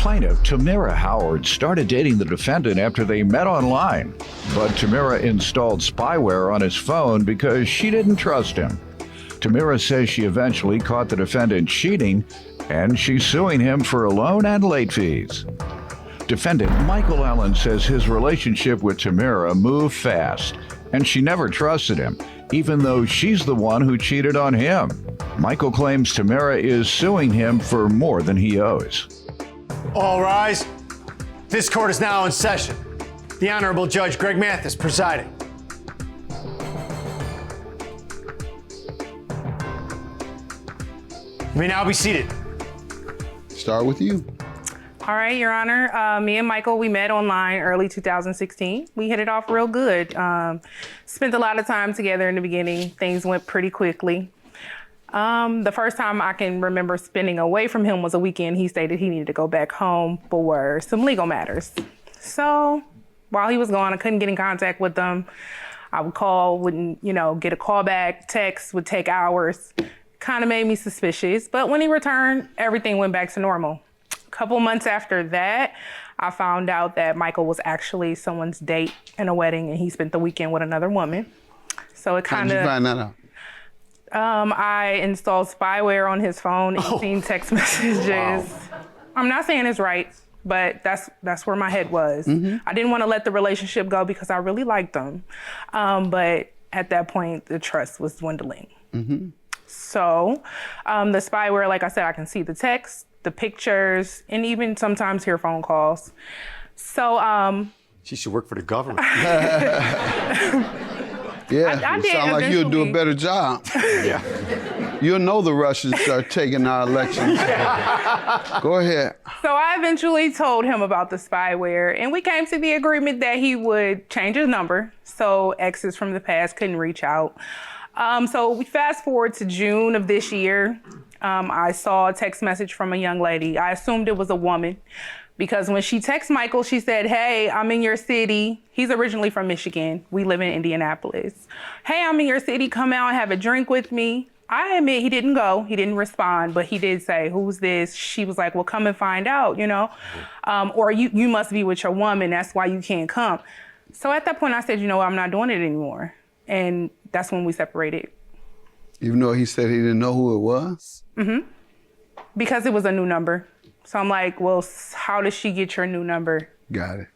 plaintiff, Tamira Howard, started dating the defendant after they met online. But Tamira installed spyware on his phone because she didn't trust him. Tamira says she eventually caught the defendant cheating, and she's suing him for a loan and late fees. Defendant Michael Allen says his relationship with Tamira moved fast, and she never trusted him, even though she's the one who cheated on him. Michael claims Tamira is suing him for more than he owes. All rise. This court is now in session. The Honorable Judge Greg Mathis presiding. You may now be seated. Start with you. All right, Your Honor. Me and Michael, we met online early 2016. We hit it off real good. Spent a lot of time together in the beginning. Things went pretty quickly. The first time I can remember spending away from him was a weekend. He stated he needed to go back home for some legal matters. So while he was gone, I couldn't get in contact with him. I would call, wouldn't, get a call back. Text would take hours. Kind of made me suspicious. But when he returned, everything went back to normal. A couple months after that, I found out that Michael was actually someone's date in a wedding, and he spent the weekend with another woman. So it kind of... How'd you find that out? I installed spyware on his phone and seen text messages. Wow. I'm not saying it's right, but that's where my head was. Mm-hmm. I didn't want to let the relationship go because I really liked him. But at that point, the trust was dwindling. Mm-hmm. So the spyware, like I said, I can see the text, the pictures, and even sometimes hear phone calls. So she should work for the government. Yeah, I it did sounds like you'll do a eventually. better job. Yeah. You'll know the Russians are taking our elections. Go ahead. So I eventually told him about the spyware, and we came to the agreement that he would change his number so exes from the past couldn't reach out. So we fast forward to June of this year. I saw a text message from a young lady. I assumed it was a woman because when she texted Michael, she said, "Hey, I'm in your city." He's originally from Michigan. We live in Indianapolis. "Hey, I'm in your city. Come out and have a drink with me." I admit he didn't go. He didn't respond, but he did say, "Who's this?" She was like, "Well, come and find out, or you must be with your woman. That's why you can't come." So at that point, I said, I'm not doing it anymore. And that's when we separated. Even though he said he didn't know who it was? Mm-hmm. Because it was a new number. So I'm like, well, how does she get your new number? Got it.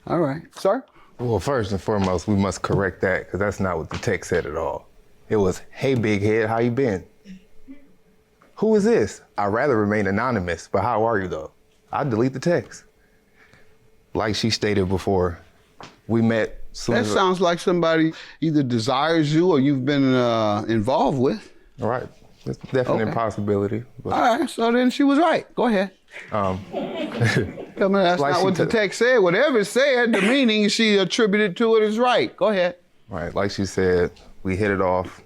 All right. Sir? Well, first and foremost, we must correct that because that's not what the text said at all. It was, "Hey, big head, how you been?" Who is this? I'd rather remain anonymous, but how are you though? I'd delete the text. Like she stated before, we met soon That as sounds like somebody either desires you or you've been involved with. All right, it's definitely a Okay. possibility. But, All right, so then she was right. Go ahead. Tell me that's Like not she what the took- text said. Whatever it said, the meaning she attributed to it is right. Go ahead. right, like she said, we hit it off,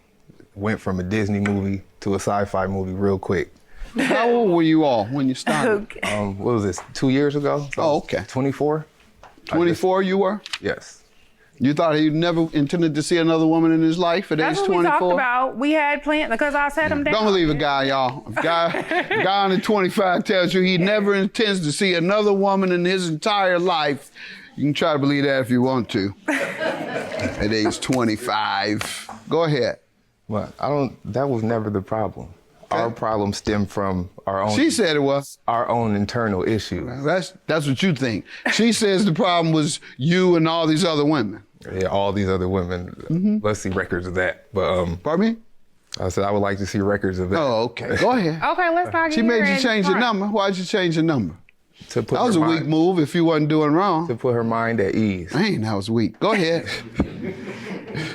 went from a Disney movie to a sci-fi movie real quick. How old were you all when you started? Okay. What was this, 2 years ago? So Oh, okay. 24? 24 you were? Yes. You thought he never intended to see another woman in his life at That's age what we 24? talked about. We had plans because I sat him down. Don't believe a guy, y'all. If a guy under 25 tells you he never intends to see another woman in his entire life, you can try to believe that if you want to. At age 25. Go ahead. But that was never the problem. Our problem stemmed from our own. She said it was. Our own internal issues. That's what you think. She says the problem was you and all these other women. Yeah, all these other women. Mm-hmm. Let's see records of that. But Pardon me? I said I would like to see records of that. Oh, okay. Go ahead. Okay, let's not get She made here you change the and- number. Why'd you change the number? To put That was her a weak mind- move if you wasn't doing wrong. To put her mind at ease. Man, that was weak. Go ahead.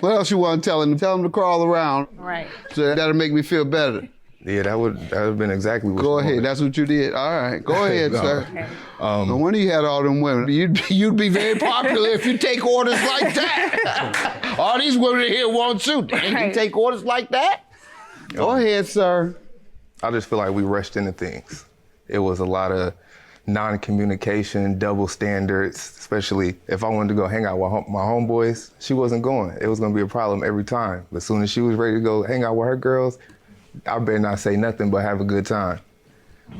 What else you want to tell him? Tell him to crawl around. Right. So that'll make me feel better. Yeah, that would have been exactly what. Go she ahead. wanted. That's what you did. All right. Go ahead, No. sir. Okay. No wonder you had all them women. You'd be very popular if you take orders like that. All these women in here want you. They can Right. take orders like that? Go ahead, sir. I just feel like we rushed into things. It was a lot of non-communication, double standards, especially if I wanted to go hang out with my homeboys, she wasn't going. It was gonna be a problem every time. But as soon as she was ready to go hang out with her girls, I better not say nothing but have a good time.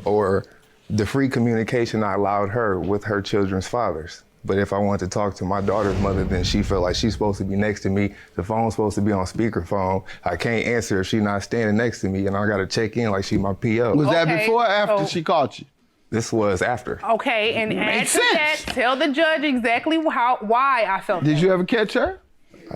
Or The free communication I allowed her with her children's fathers. But if I want to talk to my daughter's mother, then she felt like she's supposed to be next to me. The phone's supposed to be on speakerphone. I can't answer if she's not standing next to me, and I got to check in like she my PO. Was that Okay, before or after so- she caught you? This was after. Okay, and add Makes to that, sense. tell the judge exactly why I felt Did that. you ever catch her?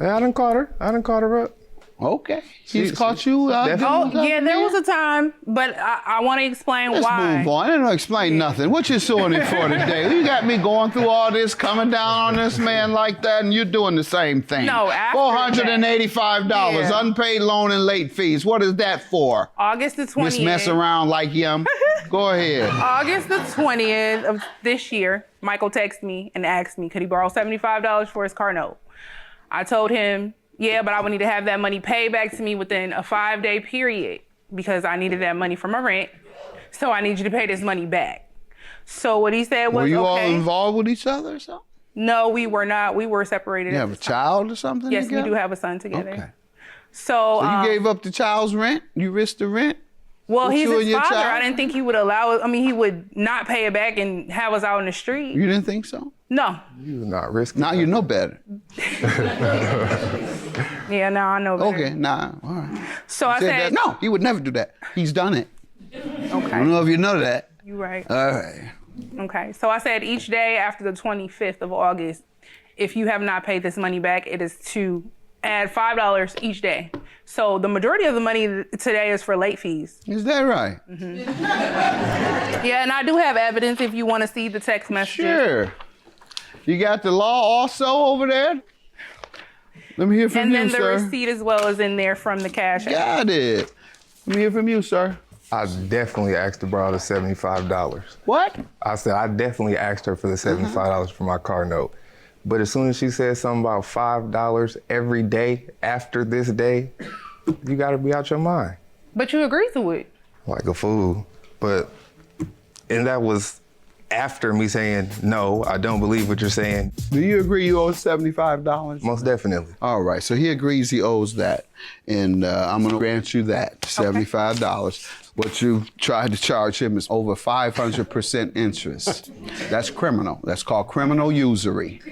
I done caught her. I done caught her up. Okay. She's She- caught you out definitely- there? Oh, yeah, there was a time, but I want to explain Let's why. move on. I don't explain nothing. What you suing it for today? You got me going through all this, coming down on this man like that, and you're doing the same thing. No, after $485, Yeah. unpaid loan and late fees. What is that for? August the 20th. Just mess around like him? Go ahead. August the 20th of this year, Michael texted me and asked me, could he borrow $75 for his car note? I told him, yeah, but I would need to have that money paid back to me within a 5-day period because I needed that money for my rent. So I need you to pay this money back. So what he said was, Were you all okay. involved with each other or something? No, we were not. We were separated. You at have a the time. child or something Yes, together? we do have a son together. Okay. So, So you gave up the child's rent? You risked the rent? well, with he's you and his your father. child? I didn't think he would allow it. I mean, he would not pay it back and have us out in the street. You didn't think so? No. You was not risking. Now you know better. Yeah, now I know better. Okay, nah, all right. So I Said said, that. No, he would never do that. He's done it. I don't okay, know if you know that. you're right. All right. Okay, so I said each day after the 25th of August, if you have not paid this money back, it is to add $5 each day. So the majority of the money today is for late fees. Is that right? Yeah, and I do have evidence if you want to see the text messages. Sure. You got the law also over there? Let me hear from And you, then the sir. receipt as well is in there from the cash app. Got it. Let me hear from you, sir. I definitely asked to borrow the $75. What? I said I definitely asked her for the $75 for my car note. But as soon as she said something about $5 every day after this day, you gotta be out your mind. But you agreed to it. Like a fool. And that was after me saying, no, I don't believe what you're saying. Do you agree you owe $75? Most definitely. All right, so he agrees he owes that. And I'm going to grant you that, $75. What you tried to charge him is over 500% interest. That's criminal. That's called criminal usury.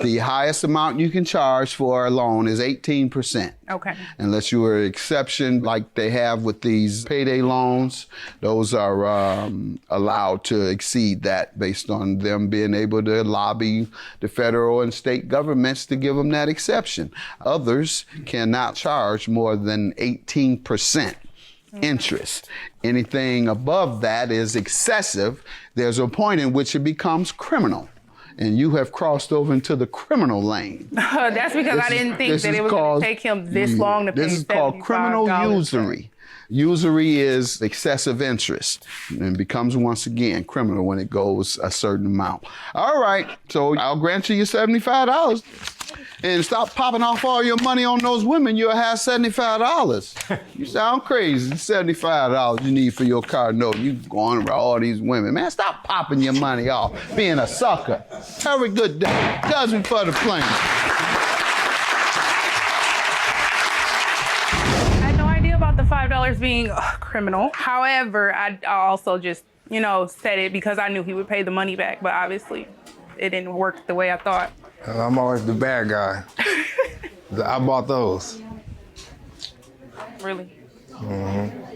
The highest amount you can charge for a loan is 18%. Okay. Unless you are an exception like they have with these payday loans, those are allowed to exceed that based on them being able to lobby the federal and state governments to give them that exception. Others cannot charge more than 18% interest. Anything above that is excessive. There's a point in which it becomes criminal. And you have crossed over into the criminal lane. That's because I didn't think that it was going to take him this long to pay This is called criminal $75. usury. Usury is excessive interest and becomes once again criminal when it goes a certain amount. All right, so I'll grant you your $75. And stop popping off all your money on those women, you'll have $75. You sound crazy. $75 you need for your car note. You going around all these women. Man, stop popping your money off, being a sucker. Have a good day. Judgment for the plaintiff. I had no idea about the $5 being criminal. However, I also just, said it because I knew he would pay the money back, but obviously it didn't work the way I thought. I'm always the bad guy. I bought those. Really? Mm-hmm.